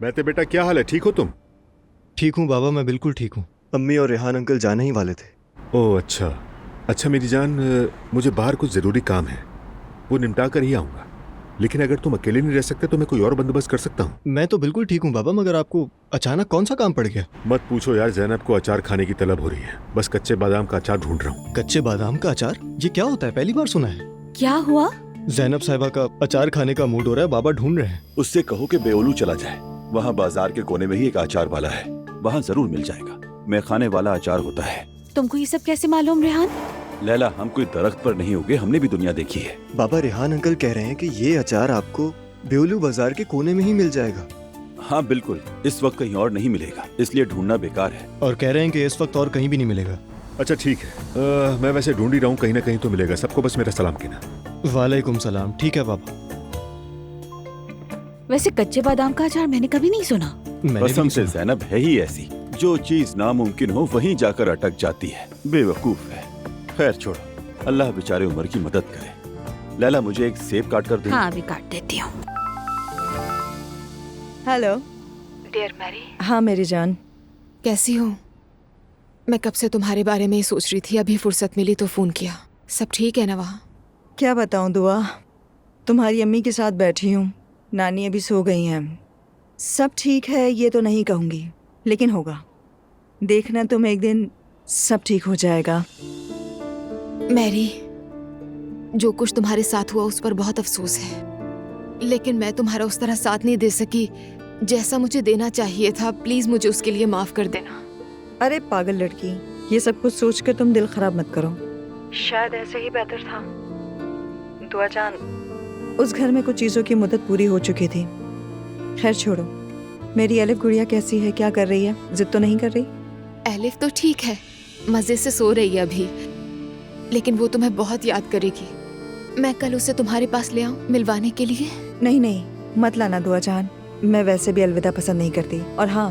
महते बेटा, क्या हाल है? ठीक हो तुम? ठीक हूँ बाबा, मैं बिल्कुल ठीक हूँ। अम्मी और रेहान अंकल जाने ही वाले थे। ओह अच्छा। अच्छा मेरी जान, मुझे बाहर कुछ ज़रूरी काम है, वो निपटा कर ही आऊँगा। लेकिन अगर तुम अकेले नहीं रह सकते तो मैं कोई और बंदोबस्त कर सकता हूँ। मैं तो बिल्कुल ठीक हूँ बाबा, मगर आपको अचानक कौन सा काम पड़ गया? मत पूछो यार, जैनब को अचार खाने की तलब हो रही है। बस कच्चे बादाम का अचार ढूंढ रहा हूँ। कच्चे बादाम का अचार? ये क्या होता है? पहली बार सुना है। क्या हुआ? जैनब साहिबा का अचार खाने का मूड हो रहा है, बाबा ढूंढ रहे हैं। उससे कहो कि बेओलू चला जाए। वहाँ बाजार के कोने में ही एक अचार वाला है, वहाँ जरूर मिल जाएगा। मैं खाने वाला अचार होता है। तुमको ये सब कैसे मालूम रेहान? लैला, हम कोई दरख्त पर नहीं उगे, हमने भी दुनिया देखी है। बाबा, रेहान अंकल कह रहे हैं कि ये अचार आपको बेओलू बाजार के कोने में ही मिल जाएगा। हाँ बिल्कुल, इस वक्त कहीं और नहीं मिलेगा, इसलिए ढूंढना बेकार है। और कह रहे हैं कि इस वक्त और कहीं भी नहीं मिलेगा। अच्छा ठीक है, मैं वैसे ढूंढ ही रहा हूँ, कहीं ना कहीं तो मिलेगा। सबको बस मेरा सलाम कहना। वालेकुम सलाम। ठीक है बाबा। वैसे कच्चे बादाम का अचार मैंने कभी नहीं सुना। मैंने भी कसम नहीं से सुना। जैनब है ही ऐसी, जो चीज नामुमकिन हो वहीं जाकर अटक जाती है। बेवकूफ है। खैर छोड़ो, अल्लाह बेचारे उमर की मदद करे। लैला, मुझे एक सेब काट कर दे। हाँ अभी काट देती हूँ। हेलो डियर मैरी, हाँ मेरी जान। कैसी हो? मैं कब से तुम्हारे बारे में ही सोच रही थी, अभी फुर्सत मिली तो फोन किया। सब ठीक है ना वहाँ? क्या बताऊँ दुआ, तुम्हारी अम्मी के साथ बैठी हूँ, नानी अभी सो गई हैं। सब ठीक है ये तो नहीं कहूँगी, लेकिन होगा। देखना तुम एक दिन सब ठीक हो जाएगा। मैरी, जो कुछ तुम्हारे साथ हुआ उस पर बहुत अफसोस है, लेकिन मैं तुम्हारा उस तरह साथ नहीं दे सकी जैसा मुझे देना चाहिए था। प्लीज मुझे उसके लिए माफ कर देना। अरे पागल लड़की, ये सब कुछ सोचकर तुम दिल खराब मत करो। शायद ऐसे ही बेहतर था। दुआ जान, उस घर में कुछ चीज़ों की मुद्दत पूरी हो चुकी थी। खैर छोड़ो। मेरी एलिफ गुड़िया कैसी है, क्या कर रही है? जिद तो नहीं कर रही? एलिफ तो ठीक है, मजे से सो रही है अभी, लेकिन वो तुम्हें बहुत याद करेगी। मैं कल उसे तुम्हारे पास ले आऊं मिलवाने के लिए? नहीं नहीं, मत लाना दुआ जान, मैं वैसे भी अलविदा पसंद नहीं करती। और हाँ,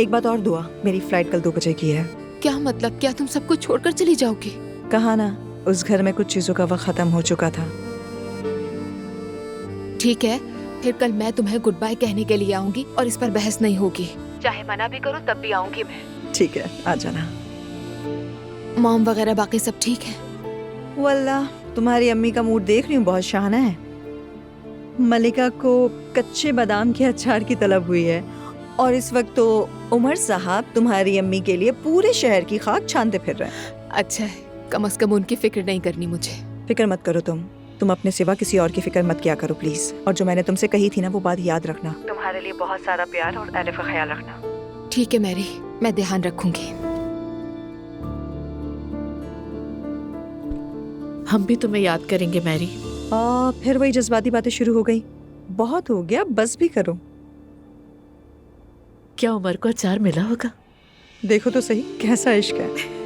एक बात और दुआ, मेरी फ्लाइट कल 2 बजे की है। क्या मतलब? क्या तुम सब कुछ छोड़कर चली जाओगी? कहा ना, उस घर में कुछ चीज़ों का वक्त खत्म हो चुका था। ठीक है, फिर कल मैं तुम्हें गुड बाय कहने के लिए आऊंगी और इस पर बहस नहीं होगी। चाहे मना भी करो तब भी आऊंगी मैं। ठीक है, आ जाना। मॉम वगैरह बाकी सब ठीक है? वल्लाह, तुम्हारी अम्मी का मूड देख रही हूँ, बहुत शाना है। मलिका को कच्चे बादाम के अचार की तलब हुई है, और इस वक्त तो उमर साहब तुम्हारी अम्मी के लिए पूरे शहर की खाक छानते फिर रहे हैं। अच्छा है, कम से कम उनकी फिक्र नहीं करनी मुझे। फिक्र मत करो तुम अपने सिवा किसी और की फिक्र मत किया करो प्लीज। और जो मैंने तुमसे कही थी ना, वो बात याद रखना। तुम्हारे लिए बहुत सारा प्यार और एलिफ का ख्याल रखना। ठीक है मैरी, मैं ध्यान रखूंगी। हम भी तुम्हें याद करेंगे मैरी। फिर वही जज्बाती बातें शुरू हो गई। बहुत हो गया, बस भी करो। क्या उमर को अचार मिला होगा? देखो तो सही कैसा इश्क है।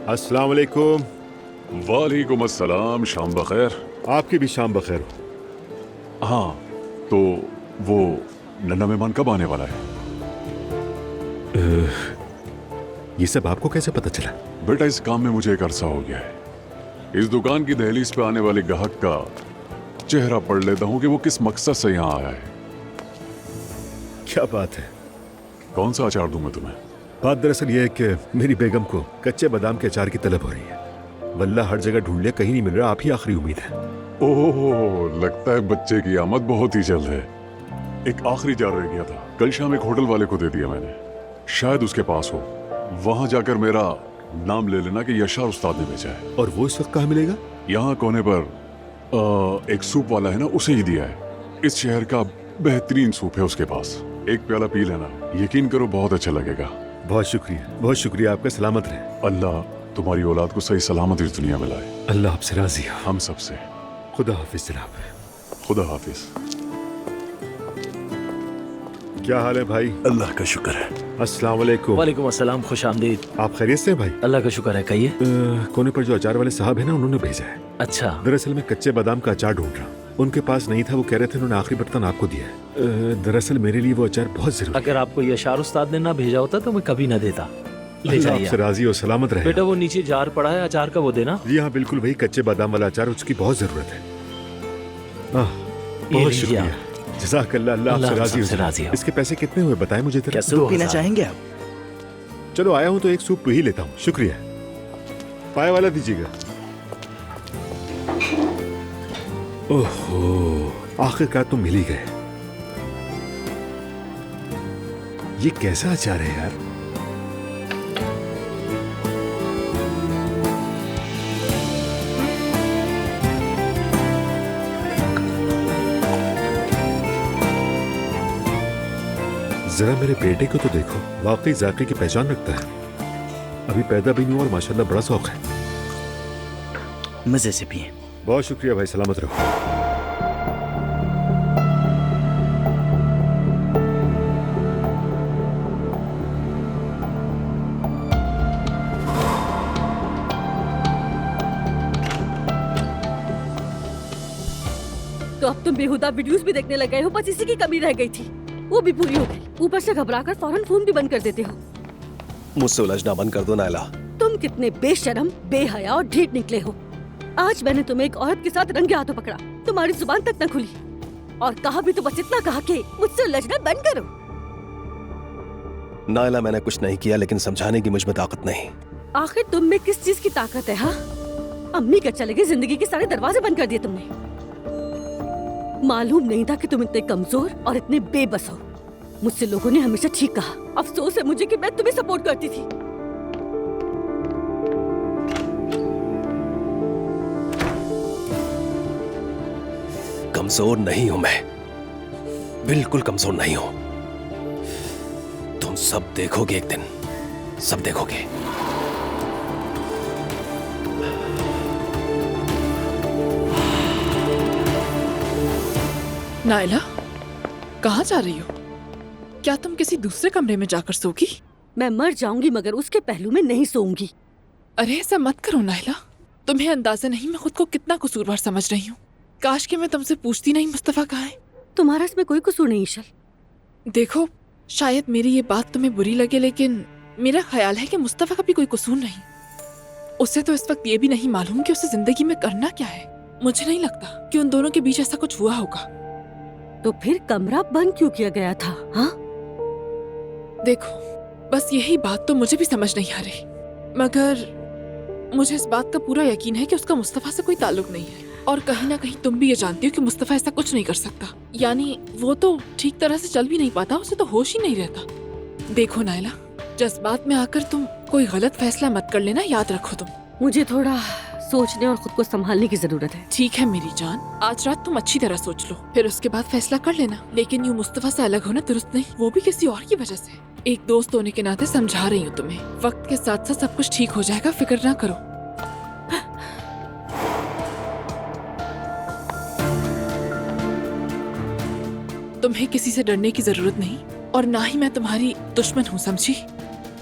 अस्सलाम वालेकुम। वालेकुम अस्सलाम, शाम बखैर। आपकी भी शाम बखैर हो। हाँ, तो वो नन्ना मेहमान कब आने वाला है? ये सब आपको कैसे पता चला? बेटा, इस काम में मुझे एक अरसा हो गया है। इस दुकान की दहलीज पे आने वाले ग्राहक का चेहरा पढ़ लेता हूँ कि वो किस मकसद से यहाँ आया है। क्या बात है? कौन सा अचार दूं मैं तुम्हें? बात दरअसल ये है कि मेरी बेगम को कच्चे बादाम के अचार की तलब हो रही है। वल्लाह हर जगह ढूंढ लिया, कहीं नहीं मिल रहा। आप ही आखिरी उम्मीद है। ओह, लगता है बच्चे की आमद बहुत ही जल्द है। एक आखिरी जार रह गया था, कल शाम एक होटल वाले को दे दिया मैंने, शायद उसके पास हो। वहां जाकर मेरा नाम ले लेना कि यशार उस्ताद ने भेजा है। और वो इस वक्त कहाँ मिलेगा? यहाँ कोने पर एक सूप वाला है ना, उसे ही दिया है। इस शहर का बेहतरीन सूप है उसके पास। एक प्याला पी लेना, यकीन करो बहुत अच्छा लगेगा। बहुत शुक्रिया आपका। सलामत रहे। अल्लाह तुम्हारी औलाद को सही सलामत इस दुनिया में लाए। अल्लाह आपसे राजी हो। हम सब से। खुदा हाफिज जनाब। खुदा हाफिज। क्या हाल है भाई? अल्लाह का शुक्र है। अस्सलाम वालेकुम। वालेकुम अस्सलाम, खुश आमदीद। आप खैरियत से हैं भाई? अल्लाह का शुक्र है। कहिए। कोने पर जो अचार वाले साहब है ना, उन्होंने भेजा है। अच्छा, दरअसल मैं कच्चे बादाम का अचार ढूंढ रहा हूँ। उनके पास नहीं था, वो कह रहे थे उन्होंने आखिरी बर्तन आपको दिया है। दरअसल मेरे लिए वो अचार बहुत जरूरी है। अगर आपको यशार उस्ताद ने ना भेजा होता तो मैं कभी ना देता। ले अल्लाह जाइए आपसे राजी हो, सलामत रहे। बेटा, वो नीचे जार पड़ा है अचार का, वो देना। जी हाँ बिल्कुल, वही कच्चे बादाम वाला अचार, उसकी बहुत जरूरत है। बहुत शुक्रिया। जज़ाकल्लाह, अल्लाह आपसे राजी हो सबसे राजी जाए। हो। इसके पैसे कितने हुए बताएं मुझे जरा। सूप पीना चाहेंगे आप? चलो आया हूं तो एक सूप पी ही लेता हूँ। शुक्रिया। पाए वाला दीजिएगा। ओहो, आखिरकार तुम मिल ही गए। ये कैसा अचार है यार? जरा मेरे बेटे को तो देखो, वाकई जायके की पहचान रखता है। अभी पैदा भी नहीं हुआ और माशाल्लाह बड़ा शौक है। मजे से पिए। बहुत शुक्रिया भाई, सलामत रहो। तो अब तुम बेहुदा वीडियोस भी देखने लग गए हो, बस इसी की कमी रह गई थी, वो भी पूरी हो गई। ऊपर से घबराकर फौरन फोन भी बंद कर देते हो। मुझसे उलझना बंद कर दो नायला। तुम कितने बेशरम, बेहया और ढीठ निकले हो। आज मैंने तुम्हें एक औरत के साथ रंगे हाथों पकड़ा, तुम्हारी जुबान तक न खुली, और कहा भी तो बस इतना कहा कि मुझसे उलझना बंद करो। नायला, मैंने कुछ नहीं किया, लेकिन समझाने की मुझ में ताकत नहीं। आखिर तुम में किस चीज की ताकत है? हाँ, अम्मी का चले गए, जिंदगी के सारे दरवाजे बंद कर दिए तुमने। मालूम नहीं था कि तुम इतने कमजोर और इतने बेबस हो। मुझसे लोगों ने हमेशा ठीक कहा। अफसोस है मुझे कि मैं तुम्हें सपोर्ट करती थी। कमजोर नहीं हूं मैं, बिल्कुल कमजोर नहीं हूं। तुम सब देखोगे एक दिन, सब देखोगे। नायला, कहाँ जा रही हो? क्या तुम किसी दूसरे कमरे में जाकर सोगी? मैं मर जाऊंगी मगर उसके पहलू में नहीं सोऊंगी। अरे ऐसा मत करो नायला, तुम्हें अंदाजा नहीं मैं खुद को कितना कसूरवार समझ रही हूँ। काश कि मैं तुमसे पूछती नहीं मुस्तफा कहाँ है। तुम्हारा इसमें कोई कसूर नहीं ईशल। देखो, शायद मेरी ये बात तुम्हें बुरी लगे, लेकिन मेरा ख्याल है कि मुस्तफा का भी कोई कसूर नहीं। उसे तो इस वक्त ये भी नहीं मालूम कि उसे जिंदगी में करना क्या है। मुझे नहीं लगता कि उन दोनों के बीच ऐसा कुछ हुआ होगा। तो फिर कमरा बंद क्यों किया गया था? हाँ, देखो, बस यही बात तो मुझे भी समझ नहीं आ रही, मगर मुझे इस बात का पूरा यकीन है कि उसका मुस्तफा से कोई ताल्लुक नहीं है। और कहीं ना कहीं तुम भी ये जानती हो कि मुस्तफा ऐसा कुछ नहीं कर सकता। यानी वो तो ठीक तरह से चल भी नहीं पाता, उसे तो होश ही नहीं रहता। देखो नायला, जज्बात में आकर तुम कोई गलत फैसला मत कर लेना, याद रखो तुम। मुझे थोड़ा सोचने और खुद को संभालने की जरूरत है। ठीक है मेरी जान, आज रात तुम अच्छी तरह सोच लो, फिर उसके बाद फैसला कर लेना। लेकिन यूँ मुस्तफा से अलग होना दुरुस्त नहीं, वो भी किसी और की वजह से। एक दोस्त होने के नाते समझा रही हूँ तुम्हें। वक्त के साथ साथ सब कुछ ठीक हो जाएगा, फिक्र ना करो। तुम्हें किसी से डरने की जरूरत नहीं, और ना ही मैं तुम्हारी दुश्मन हूँ, समझी?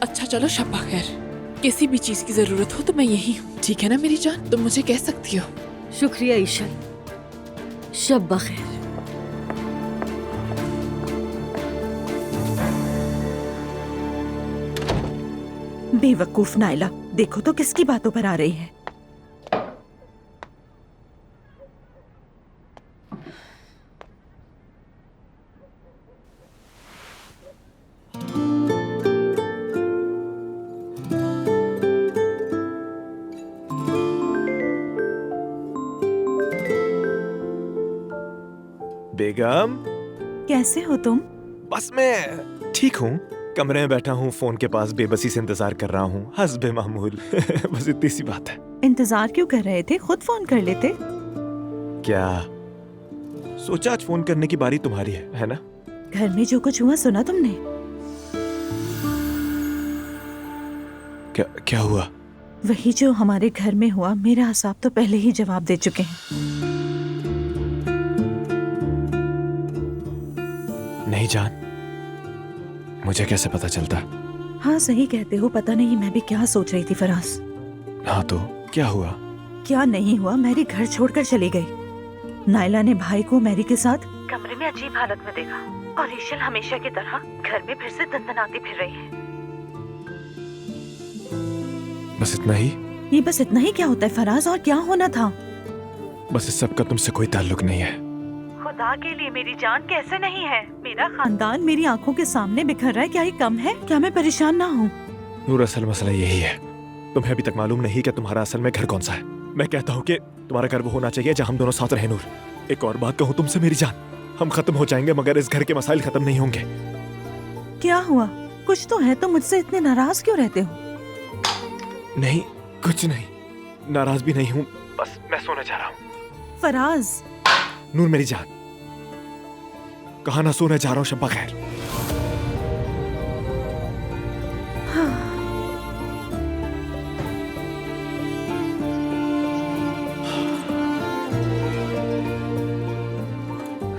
अच्छा चलो, शब्बा खैर। किसी भी चीज की जरूरत हो तो मैं यही हूँ, ठीक है ना मेरी जान? तुम मुझे कह सकती हो। शुक्रिया ईशल, शब बखैर। बेवकूफ नायला, देखो तो किसकी बातों पर आ रही है। बेगम, कैसे हो तुम? बस मैं ठीक हूँ। कमरे में बैठा हूँ, फोन के पास बेबसी से इंतजार कर रहा हूँ, हस्बे मामूल। बस इतनी सी बात है। इंतजार क्यों कर रहे थे? खुद फोन कर लेते। क्या सोचा, आज फोन करने की बारी तुम्हारी है ना? घर में जो कुछ हुआ सुना तुमने? क्या हुआ? वही जो हमारे घर में हुआ। मेरा हिसाब तो पहले ही जवाब दे चुके हैं। नहीं जान, मुझे कैसे पता चलता? हाँ सही कहते हो, पता नहीं मैं भी क्या सोच रही थी फराज। हाँ तो क्या हुआ? क्या नहीं हुआ, मैरी घर छोड़कर चली गई। नायला ने भाई को मैरी के साथ कमरे में अजीब हालत में देखा, और ईशल हमेशा की तरह घर में फिर से दंदनाती फिर रही है। बस इतना ही? ये बस इतना ही क्या होता है फराज, और क्या होना था? बस इस सब का तुमसे कोई ताल्लुक नहीं है। खुदा के लिए मेरी जान कैसे नहीं है? मेरा खानदान मेरी आंखों के सामने बिखर रहा है। क्या ये कम है? क्या मैं परेशान ना हूँ? नूर, असल मसला यही है, तुम्हें अभी तक मालूम नहीं कि तुम्हारा असल में घर कौन सा है। मैं कहता हूँ कि तुम्हारा घर वो होना चाहिए जहाँ हम दोनों साथ रहें। नूर, एक और बात कहूँ तुमसे मेरी जान, हम खत्म हो जाएंगे मगर इस घर के मसाइल खत्म नहीं होंगे। क्या हुआ? कुछ तो है, तुम मुझसे इतने नाराज क्यों रहते हो? नहीं, कुछ नहीं, नाराज भी नहीं हूँ, बस मैं सोने जा रहा हूँ। फराज, नूर मेरी जान, कहा ना सोने जा रहा हूँ। शब्बा खैर।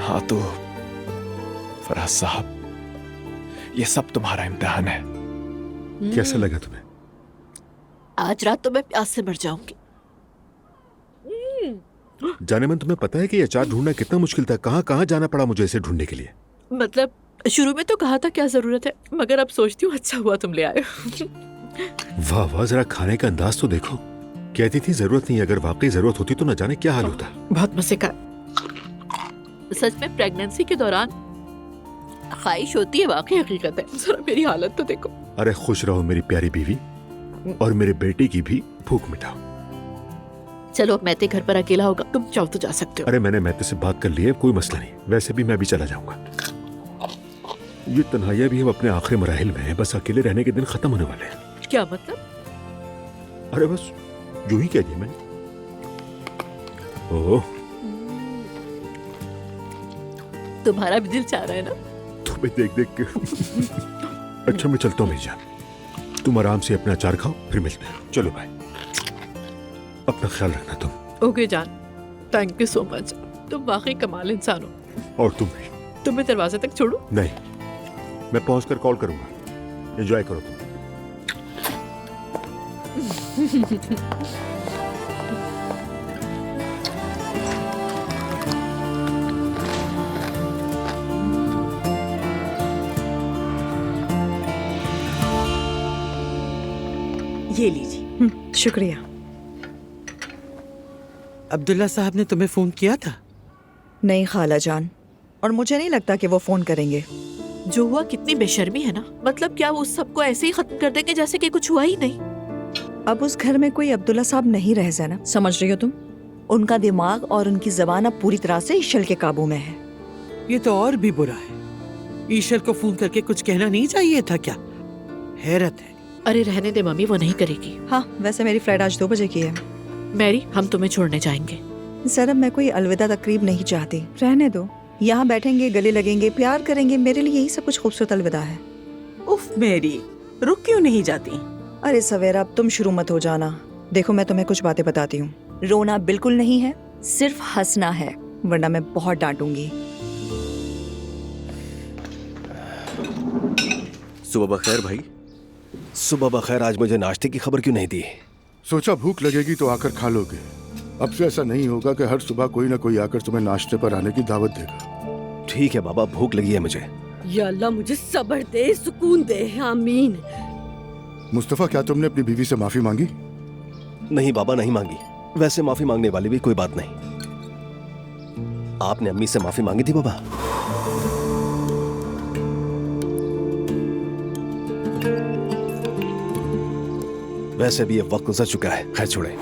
हाँ तो फराज साहब, ये सब तुम्हारा इम्तिहान है। कैसा लगा तुम्हें? आज रात तो मैं प्यास से मर जाऊंगी। जाने मन, तुम्हें पता है कि ये अचार ढूंढना कितना मुश्किल था? कहाँ कहाँ जाना पड़ा मुझे इसे ढूंढने के लिए। मतलब शुरू में तो कहा था क्या जरूरत है, मगर अब सोचती हूँ अच्छा हुआ तुम ले आए हो। वाह वाह, जरा खाने का अंदाज तो देखो। कहती थी जरूरत नहीं, अगर वाकई जरूरत होती तो न जाने क्या हाल होता। बहुत मजे का। सच में प्रेगनेंसी के दौरान ख्वाहिश होती है, वाकई हकीकत है। जरा मेरी हालत तो देखो। अरे खुश रहो मेरी प्यारी बीवी, और मेरे बेटे की भी भूख मिटाओ। चलो अब मैते घर पर अकेला होगा, तुम चाहो तो जा सकते हो। अरे मैंने मैते से बात कर ली है, कोई मसला नहीं। वैसे भी मैं भी चला जाऊंगा। ये तन्हाइयां भी हम अपने आखिरी मराहिल में हैं, बस अकेले रहने के दिन खत्म होने वाले हैं। क्या मतलब? अरे बस यूं ही कह दिया मैंने। ओह, तुम्हारा भी दिल चाह रहा है ना? तुम्हें देख देख के। अच्छा मैं चलता हूँ मेरी जान, तुम आराम से अपना अचार खाओ, फिर मिलते हैं। चलो भाई, अपना ख्याल रखना तुम। ओके जान, थैंक यू सो मच। तुम वाकई कमाल इंसान हो। और तुम भी। तुम्हें दरवाजे तक छोड़ू? नहीं, मैं पहुंच कर कॉल करूंगा। एंजॉय करो तुम। ये लीजिए। शुक्रिया। अब्दुल्ला साहब ने तुम्हें फोन किया था? नहीं खाला जान, और मुझे नहीं लगता कि वो फोन करेंगे। जो हुआ कितनी बेशर्मी है ना। मतलब क्या वो उस सबको ऐसे ही खत्म कर देंगे जैसे कि कुछ हुआ ही नहीं? अब उस घर में कोई अब्दुल्ला साहब नहीं रह जाना, समझ रही हो तुम? उनका दिमाग और उनकी जबान अब पूरी तरह से ईशल के काबू में है। ये तो और भी बुरा है। ईशल को फोन करके कुछ कहना नहीं चाहिए था क्या? हैरत है। अरे रहने दे मम्मी, वो नहीं करेगी। हाँ, वैसे मेरी फ्लाइट आज 2 बजे की है। मैरी, हम तुम्हें छोड़ने जाएंगे। सर, अब मैं कोई अलविदा तकरीब नहीं चाहती, रहने दो। यहाँ बैठेंगे, गले लगेंगे, प्यार करेंगे, मेरे लिए यही सब कुछ खूबसूरत अलविदा है। उफ मेरी, रुक क्यों नहीं जाती? अरे सवेरा, अब तुम शुरू मत हो जाना। देखो मैं तुम्हें कुछ बातें बताती हूँ। रोना बिल्कुल नहीं है, सिर्फ हंसना है, वरना मैं बहुत डांटूंगी। सुबह बखैर भाई। सुबह बखैर, आज मुझे नाश्ते की खबर क्यों नहीं दी? सोचा भूख लगेगी तो आकर खा लोगे। अब से ऐसा नहीं होगा कि हर सुबह कोई ना कोई आकर तुम्हें नाश्ते पर आने की दावत देगा। ठीक है बाबा, भूख लगी है मुझे। या अल्लाह मुझे सब्र दे, सुकून दे, आमीन। मुस्तफा, क्या तुमने अपनी बीवी से माफी मांगी? नहीं बाबा, नहीं मांगी। वैसे माफी मांगने वाली भी कोई बात नहीं। आपने अम्मी से माफी मांगी थी बाबा? वैसे भी ये वक्त गुजर चुका है, खैर छोड़े।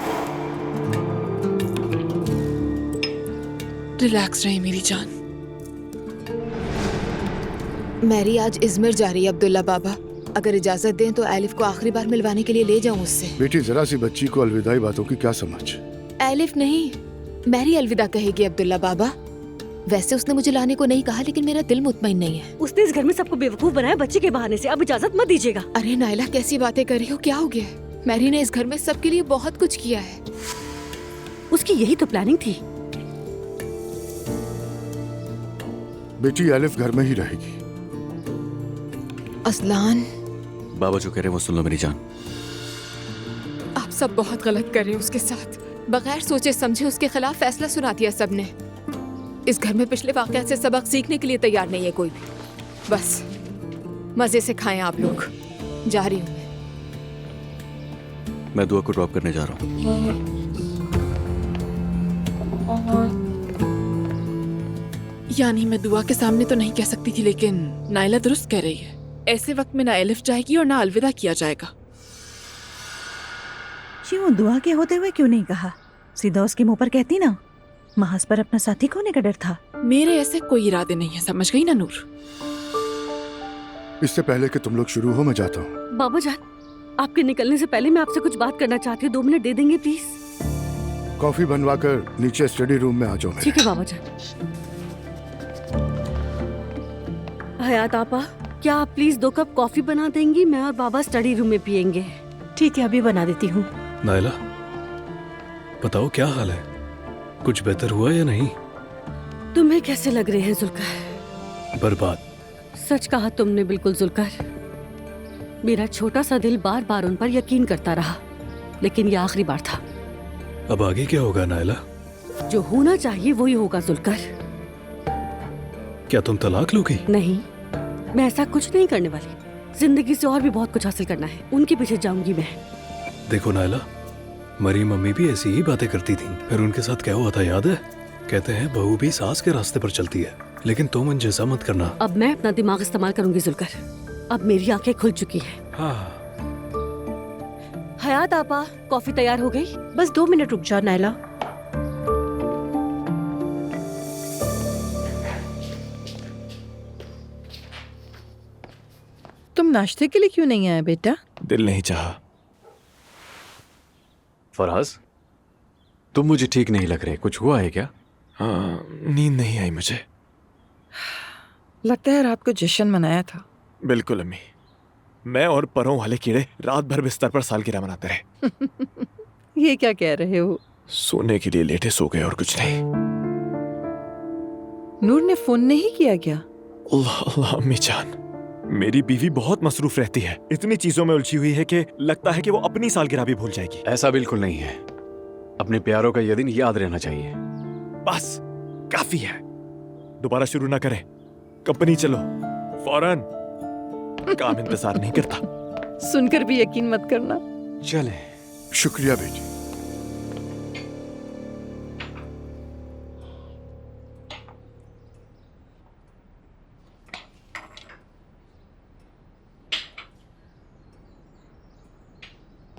रिलैक्स रही मेरी जान। मैरी आज इजमिर जा रही है अब्दुल्ला बाबा। अगर इजाजत दें तो एलिफ को आखिरी बार मिलवाने के लिए ले जाऊं उससे। बेटी, जरा सी बच्ची को अलविदाई बातों की क्या समझ? एलिफ नहीं, मैरी अलविदा कहेगी अब्दुल्ला बाबा। वैसे उसने मुझे लाने को नहीं कहा, लेकिन मेरा दिल मुतमईन नहीं है। उसने इस घर में सबको बेवकूफ बनाया बच्चे के बहाने से। अब इजाजत मत दीजिएगा। अरे नायला, कैसी बातें कर रही हो? क्या हो गया? मैरी ने इस घर में सबके लिए बहुत कुछ किया है। उसकी यही तो प्लानिंग थी। बेटी, एलिफ घर में ही रहेगी। असलान, बाबा जो कह रहे हैं वो सुन लो मेरी जान। आप सब बहुत गलत कर रहे हैं उसके साथ। बगैर सोचे समझे उसके खिलाफ फैसला सुना दिया सबने। इस घर में पिछले वाकयात से सबक सीखने के लिए तैयार नहीं है कोई भी। बस मजे से खाएं आप लोग। जा रही हूँ मैं दुआ को ड्रॉप करने जा रहा हूँ। यानी मैं दुआ के सामने तो नहीं कह सकती थी, लेकिन नाइला दुरुस्त कह रही है। ऐसे वक्त में ना एलिफ जाएगी और ना अलविदा किया जाएगा। क्यों दुआ के होते हुए क्यों नहीं कहा? सीधा उसके मुंह पर कहती ना। महज पर अपना साथी खोने का डर था। मेरे ऐसे कोई इरादे नहीं है, समझ गई ना नूर? इससे पहले कि तुम लोग शुरू हो मैं जाता हूँ। बाबा जान, आपके निकलने से पहले मैं आपसे कुछ बात करना चाहती हूँ। 2 मिनट दे देंगे प्लीज? कॉफी बनवाकर नीचे स्टडी रूम में आ जाओ। ठीक है बाबा जान। हयात आपा, क्या आप प्लीज 2 कप कॉफी बना देंगी? मैं और बाबा स्टडी रूम में पियेंगे। ठीक है, अभी बना देती हूँ। नाइला, बताओ क्या हाल है? कुछ बेहतर हुआ या नहीं? तुम्हें कैसे लग रहे हैं जुल्कर? बर्बाद। सच कहा तुमने बिल्कुल जुल्कर। मेरा छोटा सा दिल बार बार उन पर यकीन करता रहा, लेकिन ये आखिरी बार था। अब आगे क्या होगा नाइला? जो होना चाहिए वही होगा जुल्कर। क्या तुम तलाक लोगी? नहीं, मैं ऐसा कुछ नहीं करने वाली। जिंदगी से और भी बहुत कुछ हासिल करना है, उनके पीछे जाऊंगी मैं। देखो नाइला, मरी मम्मी भी ऐसी ही बातें करती थी। फिर उनके साथ क्या हुआ था याद है? कहते हैं बहू भी सास के रास्ते पर चलती है, लेकिन तुम मन जैसा मत करना। अब मैं अपना दिमाग इस्तेमाल करूंगी जुल्कर। अब मेरी आंखें खुल चुकी हैं। हाँ। हयात आपा, कॉफी तैयार हो गई? बस 2 मिनट रुक जाओ नाइला। तुम नाश्ते के लिए क्यों नहीं आए बेटा? दिल नहीं चाहा। फराज, तुम मुझे ठीक नहीं लग रहे, कुछ हुआ है क्या? हाँ, नींद नहीं आई मुझे। लगता है रात को जश्न मनाया था। बिल्कुल अम्मी, मैं और परों वाले कीड़े रात भर बिस्तर पर सालगिरह मनाते रहे। ये क्या कह रहे हो? सोने के लिए लेटे सो गए और कुछ नहीं। नूर ने फोन नहीं किया क्या? अल्लाह अल्लाह अम्मी जान, मेरी बीवी बहुत मसरूफ रहती है, इतनी चीजों में उलझी हुई है कि लगता है कि वो अपनी सालगिरह भी भूल जाएगी। ऐसा बिल्कुल नहीं है, अपने प्यारों का यह दिन याद रहना चाहिए। बस काफी है, दोबारा शुरू ना करें। कंपनी चलो फौरन, काम इंतजार नहीं करता। सुनकर भी यकीन मत करना। चले। शुक्रिया बेटी।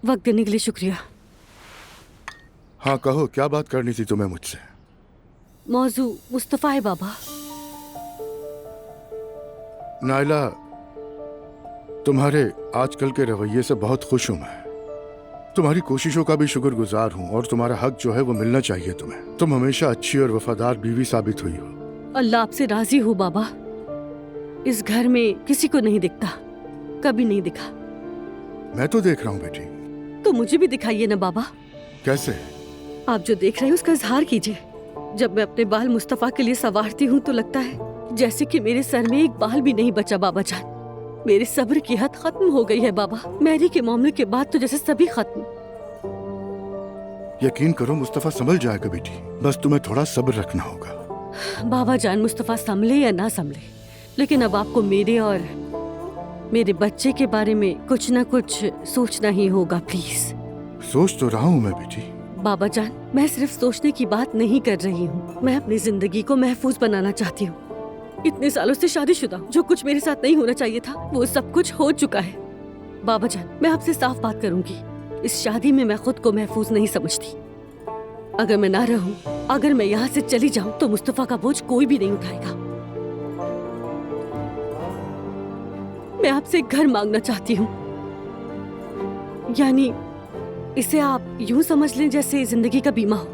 वक्त देने के लिए शुक्रिया। हाँ कहो, क्या बात करनी थी तुम्हें मुझसे? मौजू मुस्तफा है बाबा। नाइला, तुम्हारे आजकल के रवैये से बहुत खुश हूं मैं। तुम्हारी कोशिशों का भी शुक्रगुजार हूं और तुम्हारा हक जो है वो मिलना चाहिए तुम्हें। तुम हमेशा अच्छी और वफादार बीवी साबित हुई हो। अल्लाह आपसे राजी हो बाबा। इस घर में किसी को नहीं दिखता, कभी नहीं दिखा। मैं तो देख रहा हूँ बेटी। तो मुझे भी दिखाइए ना बाबा। कैसे? आप जो देख रहे हैं उसका इजहार कीजिए। जब मैं अपने बाल मुस्तफा के लिए संवारती हूँ तो लगता है जैसे कि मेरे सर में एक बाल भी नहीं बचा बाबा जान। मेरे सब्र की हद खत्म हो गई है बाबा। मैरी के मामले के बाद तो जैसे सभी खत्म। यकीन करो मुस्तफा संभल जाएगा बेटी, बस तुम्हें थोड़ा सब्र रखना होगा। बाबा जान, मुस्तफा संभले या ना संभले, लेकिन अब आपको मेरे और मेरे बच्चे के बारे में कुछ न कुछ सोचना ही होगा प्लीज। सोच तो रहा हूँ मैं बेटी। बाबा जान, मैं सिर्फ सोचने की बात नहीं कर रही हूँ, मैं अपनी जिंदगी को महफूज बनाना चाहती हूँ। इतने सालों से शादीशुदा, जो कुछ मेरे साथ नहीं होना चाहिए था वो सब कुछ हो चुका है। बाबा जान, मैं आपसे साफ बात करूंगी, इस शादी में मैं खुद को महफूज नहीं समझती। अगर मैं ना रहूं, अगर मैं यहाँ से चली जाऊं तो मुस्तफा का बोझ कोई भी नहीं उठाएगा। मैं आपसे एक घर मांगना चाहती हूँ, यानी इसे आप यूं समझ लें जैसे जिंदगी का बीमा हो।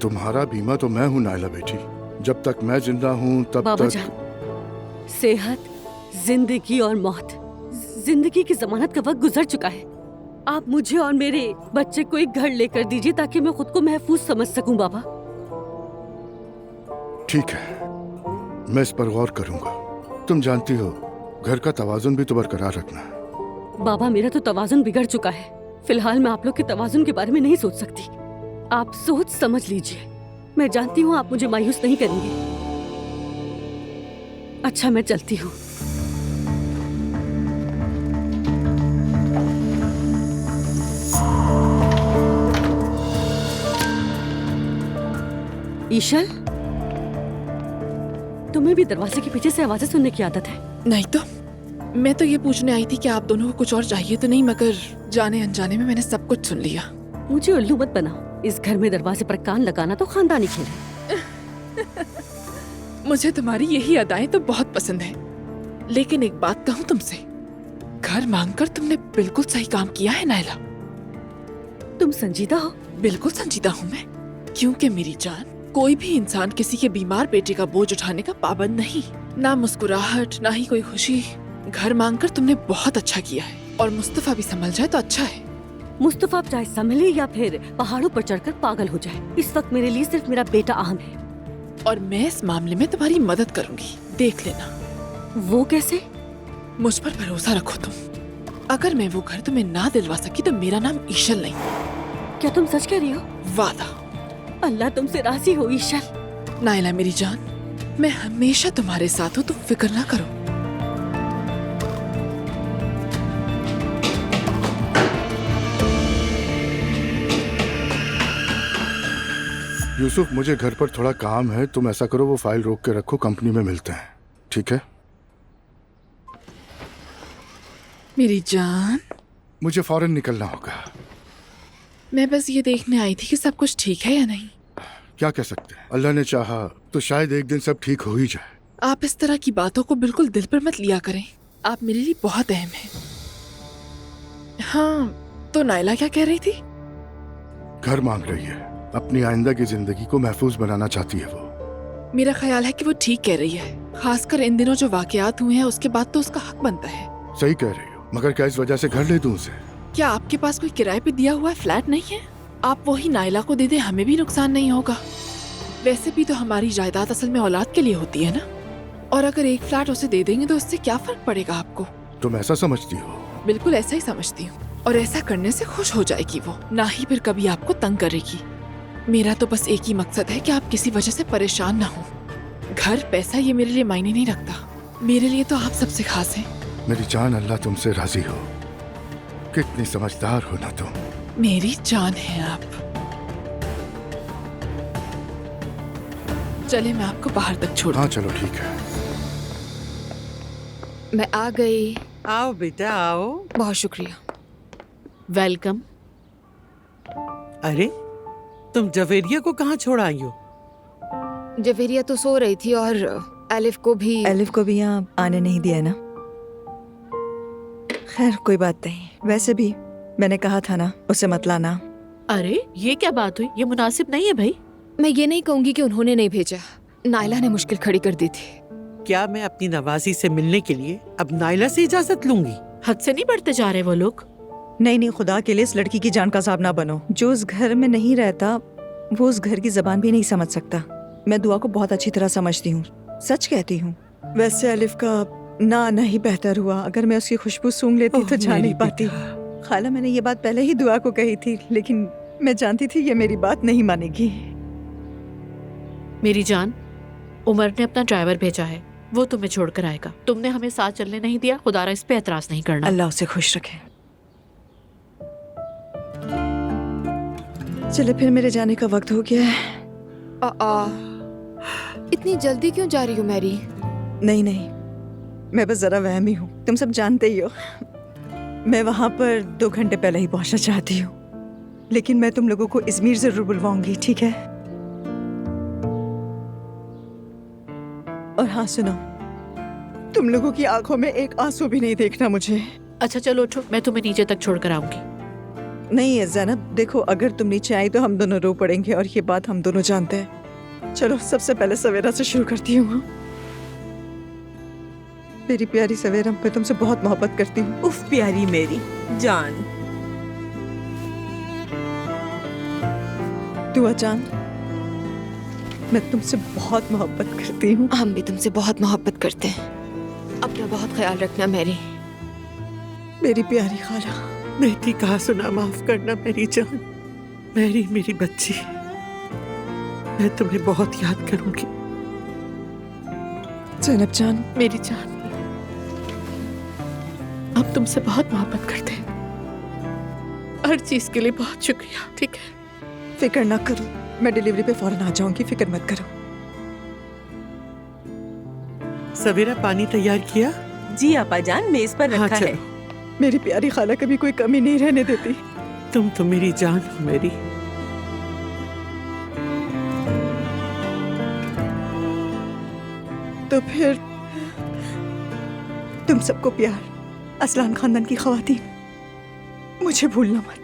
तुम्हारा बीमा तो मैं हूँ नाइला बेटी। जब तक मैं जिंदा हूँ तब बाबा तक जान, सेहत, जिंदगी और मौत, जिंदगी की जमानत का वक्त गुजर चुका है। आप मुझे और मेरे बच्चे को एक घर लेकर दीजिए ताकि मैं खुद को महफूज समझ सकूं बाबा। ठीक है, मैं इस पर गौर करूंगा। तुम जानती हो घर का तवाजुन भी तो बरकरार रखना है। बाबा, मेरा तो तवाजुन बिगड़ चुका है। फिलहाल मैं आप लोग के तवाजुन के बारे में नहीं सोच सकती। आप सोच समझ लीजिए। मैं जानती हूँ आप मुझे मायूस नहीं करेंगे। अच्छा, मैं चलती हूँ। ईशल, तुम्हें भी दरवाजे के पीछे से आवाजें सुनने की आदत है? नहीं तो मैं तो ये पूछने आई थी कि आप दोनों को कुछ और चाहिए तो नहीं, मगर जाने अनजाने में मैंने सब कुछ सुन लिया। मुझे उल्लू मत बनाओ। इस घर में दरवाजे पर कान लगाना तो खानदानी खेल है। मुझे तुम्हारी यही अदाएं तो बहुत पसंद है, लेकिन एक बात कहूँ तुमसे, घर मांगकर तुमने बिल्कुल सही काम किया है नायला। तुम संजीदा हो? बिल्कुल संजीदा हूँ मैं, क्योंकि मेरी जान, कोई भी इंसान किसी के बीमार बेटे का बोझ उठाने का पाबंद नहीं। ना मुस्कुराहट, ना ही कोई खुशी। घर मांगकर तुमने बहुत अच्छा किया है, और मुस्तफा भी संभल जाए तो अच्छा है। मुस्तफा चाहे संभले या फिर पहाड़ों पर चढ़कर पागल हो जाए, इस वक्त मेरे लिए सिर्फ मेरा बेटा अहम है। और मैं इस मामले में तुम्हारी मदद करूंगी, देख लेना। वो कैसे? मुझ पर भरोसा रखो तुम। अगर मैं वो घर तुम्हें ना दिलवा सकी तो मेरा नाम ईशल नहीं। क्या तुम सच कह रही हो? वादा। अल्लाह तुमसे राजी हो ईशल। नायला मेरी जान, मैं हमेशा तुम्हारे साथ हूँ, तुम फिक्र ना करो। यूसुफ, मुझे घर पर थोड़ा काम है। तुम ऐसा करो, वो फाइल रोक के रखो, कंपनी में मिलते हैं, ठीक है? मेरी जान, मुझे फौरन निकलना होगा। मैं बस ये देखने आई थी कि सब कुछ ठीक है या नहीं। क्या कह सकते हैं, अल्लाह ने चाहा तो शायद एक दिन सब ठीक हो ही जाए। आप इस तरह की बातों को बिल्कुल दिल पर मत लिया करें, आप मेरे लिए बहुत अहम हैं। हाँ, तो नायला क्या कह रही थी? घर मांग रही है, अपनी आइंदा की जिंदगी को महफूज बनाना चाहती है वो। मेरा ख्याल है कि वो ठीक कह रही है, खासकर इन दिनों जो वाकयात हुए हैं उसके बाद तो उसका हक बनता है। सही कह रही हो, मगर क्या इस वजह से घर ले दूं उसे? क्या आपके पास कोई किराए पे दिया हुआ फ्लैट नहीं है? आप वही नायला को दे दें, हमें भी नुकसान नहीं होगा। वैसे भी तो हमारी जायदाद असल में औलाद के लिए होती है ना, और अगर एक फ्लैट उसे दे देंगे तो इससे क्या फर्क पड़ेगा आपको? तुम ऐसा समझती हो? बिल्कुल ऐसा ही समझती हूँ, और ऐसा करने से खुश हो जाएगी वो, ना ही फिर कभी आपको तंग करेगी। मेरा तो बस एक ही मकसद है कि आप किसी वजह से परेशान ना हो। घर, पैसा ये मेरे लिए मायने नहीं रखता, मेरे लिए तो आप सबसे खास हैं। मेरी जान, अल्लाह तुमसे राजी हो। कितनी समझदार हो ना तुम। मेरी जान है आप। चले, मैं आपको बाहर तक छोड़। हाँ चलो ठीक है। मैं आ गई। आओ बेटा आओ। बहुत शुक्रिया। वेलकम। अरे, तुम जवेरिया को कहाँ छोड़ आई हो? जवेरिया तो सो रही थी, और एलिफ को भी यहाँ आने नहीं दिया ना। खैर कोई बात नहीं, वैसे भी मैंने कहा था ना उसे मत लाना। अरे ये क्या बात हुई? ये मुनासिब नहीं है भाई। मैं ये नहीं कहूंगी कि उन्होंने नहीं भेजा, नायला ने मुश्किल खड़ी कर दी थी। क्या मैं अपनी नवाजी से मिलने के लिए अब नायला से इजाजत लूंगी? हद से नहीं बढ़ते जा रहे वो लोग। नहीं, खुदा के लिए इस लड़की की जान का साहब ना बनो। जो उस घर में नहीं रहता वो उस घर की जबान भी नहीं समझ सकता। मैं दुआ को बहुत अच्छी तरह समझती हूँ, सच कहती हूँ। वैसे अलिफ का ना आना ही बेहतर हुआ, अगर मैं उसकी खुशबू सूंघ लेती तो जा नहीं पाती। खाला, मैंने ये बात पहले ही दुआ को कही थी, लेकिन मैं जानती थी ये मेरी बात नहीं मानेगी। मेरी जान, उमर ने अपना ड्राइवर भेजा है, वो तुम्हें छोड़कर आएगा। तुमने हमें साथ चलने नहीं दिया, खुदारा इस पे एतराज नहीं करना। अल्लाह उसे खुश रखे। चले, फिर मेरे जाने का वक्त हो गया है। इतनी जल्दी क्यों जा रही हो मैरी? नहीं, मैं बस जरा वहमी हूँ, तुम सब जानते ही हो। मैं वहाँ पर 2 घंटे पहले ही पहुँचना चाहती हूँ, लेकिन मैं तुम लोगों को इजमीर जरूर बुलवाऊंगी, ठीक है? और हाँ सुनो, तुम लोगों की आंखों में एक आंसू भी नहीं देखना मुझे। अच्छा चलो उठो, मैं तुम्हें नीचे तक छोड़ कर आऊंगी। नहीं है ज़ैनब, देखो अगर तुम नीचे आई तो हम दोनों रो पड़ेंगे, और ये बात हम दोनों जानते हैं। चलो सबसे पहले सवेरा से शुरू करती हूँ। मेरी प्यारी सवेरा, मैं तुमसे बहुत मोहब्बत करती हूँ। उफ प्यारी मेरी जान। दुआ जान, मैं तुमसे बहुत मोहब्बत करती हूँ। हम भी तुमसे बहुत मोहब्बत करते हैं। अपना बहुत ख्याल रखना मैरी। मेरी प्यारी खाला। बेटी कहा सुना माफ करना मेरी जान। मैरी मेरी बच्ची, मैं तुम्हें बहुत याद करूंगी। ज़ैनब जान। मेरी जान, हम तुमसे बहुत मोहब्बत करते हैं। हर चीज के लिए बहुत शुक्रिया, ठीक है? फिक्र ना करो, मैं डिलीवरी पे फौरन आ जाऊंगी, फिक्र मत करो। सवेरा पानी तैयार किया? जी आपा जान, मेज पर हाँ, रखा है। चलो। मेरी प्यारी खाला कभी कोई कमी नहीं रहने देती। तुम तो मेरी जान हो मेरी। तो फिर तुम सबको प्यार, असलान खानदान की खवातीन, मुझे भूलना मत।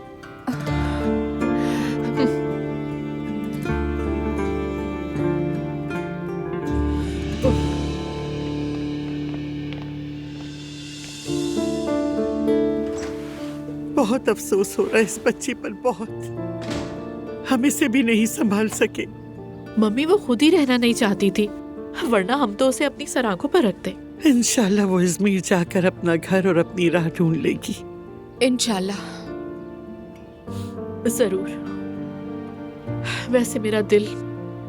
बहुत अफसोस हो रहा है इस बच्ची पर, बहुत। हम इसे भी नहीं संभाल सके। मम्मी वो खुद ही रहना नहीं चाहती थी, वरना हम तो उसे अपनी सराखों पर रखते। इंशाल्लाह वो इज़मीर जाकर अपना घर और अपनी राह ढूंढ लेगी। इंशाल्लाह। जरूर। वैसे मेरा दिल